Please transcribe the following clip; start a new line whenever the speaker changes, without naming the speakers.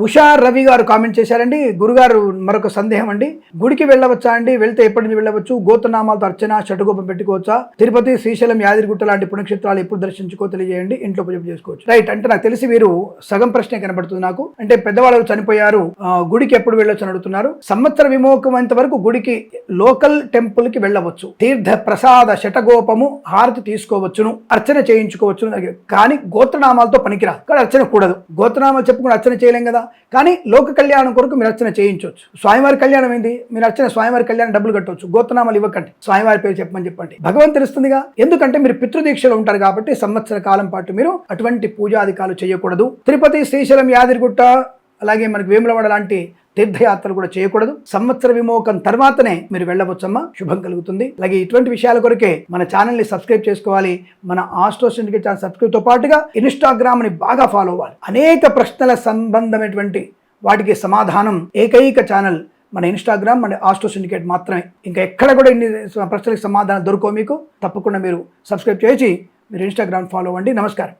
ఉషా రవి గారు కామెంట్ చేశారండి. గురుగారు మరొక సందేహం అండి, గుడికి వెళ్ళవచ్చా అండి, వెళ్తే ఎప్పటి నుంచి వెళ్ళవచ్చు, గోత్రనామాలతో అర్చన షటుగోపం పెట్టుకోవచ్చా, తిరుపతి శ్రీశైలం యాదగిరిగుట్ట లాంటి పుణ్యక్షేత్రాలు ఎప్పుడు దర్శించుకో తెలియజేయండి, ఇంట్లో పూజ చేసుకోవచ్చు. రైట్, అంటే నాకు తెలిసి వీరు సగం ప్రశ్నే కనబడుతుంది నాకు. అంటే పెద్దవాళ్ళు చనిపోయారు, గుడికి ఎప్పుడు వెళ్ళొచ్చు అని అడుగుతున్నారు. సంవత్సర విమోకమైనంత వరకు గుడికి లోకల్ టెంపుల్ కి వెళ్ళవచ్చు, తీర్థ ప్రసాద షటగోపము హారతి తీసుకోవచ్చును, అర్చన చేయించుకోవచ్చును. కానీ గోత్రనామాలతో పనికిరాదు, కానీ అర్చన కూడదు. గోత్రనామాలు చెప్పుకుని అర్చన చేయలేం కదా, కానీ లోక కళ్యాణం కొరకు మీరు అర్చన చేయించవచ్చు. స్వామివారి కళ్యాణం ఏంది, మీరు అర్చన స్వామివారి కళ్యాణం డబ్బులు కట్టవచ్చు, గోత్రనామాలు ఇవ్వకండి, స్వామివారి పేరు చెప్పండి. భగవంతుడు తెలుస్తుందిగా, ఎందుకంటే మీరు పితృదీక్షలో ఉంటారు కాబట్టి సంవత్సర కాలం పాటు మీరు అటువంటి పూజాధికాలు చేయకూడదు. తిరుపతి శ్రీశైలం యాదగిరిగుట్ట అలాగే మనకి వేములవాడ లాంటి తీర్థయాత్రలు కూడా చేయకూడదు. సంవత్సర విమోకం తర్వాతనే మీరు వెళ్ళవచ్చమ్మా, శుభం కలుగుతుంది. అలాగే ఇటువంటి విషయాల కొరకే మన ఛానల్ని సబ్స్క్రైబ్ చేసుకోవాలి. మన ఆస్ట్రో సిండికేట్ ఛానల్ సబ్స్క్రైబ్తో పాటుగా ఇన్స్టాగ్రామ్ని బాగా ఫాలో అవ్వాలి. అనేక ప్రశ్నల సంబంధమైనటువంటి వాటికి సమాధానం ఏకైక ఛానల్ మన ఇన్స్టాగ్రామ్, మన ఆస్ట్రో సిండికేట్ మాత్రమే. ఇంకా ఎక్కడ కూడా ఇన్ని ప్రశ్నలకు సమాధానం దొరకవు మీకు. తప్పకుండా మీరు సబ్స్క్రైబ్ చేసి మీరు ఇన్స్టాగ్రామ్ ఫాలో అవ్వండి. నమస్కారం.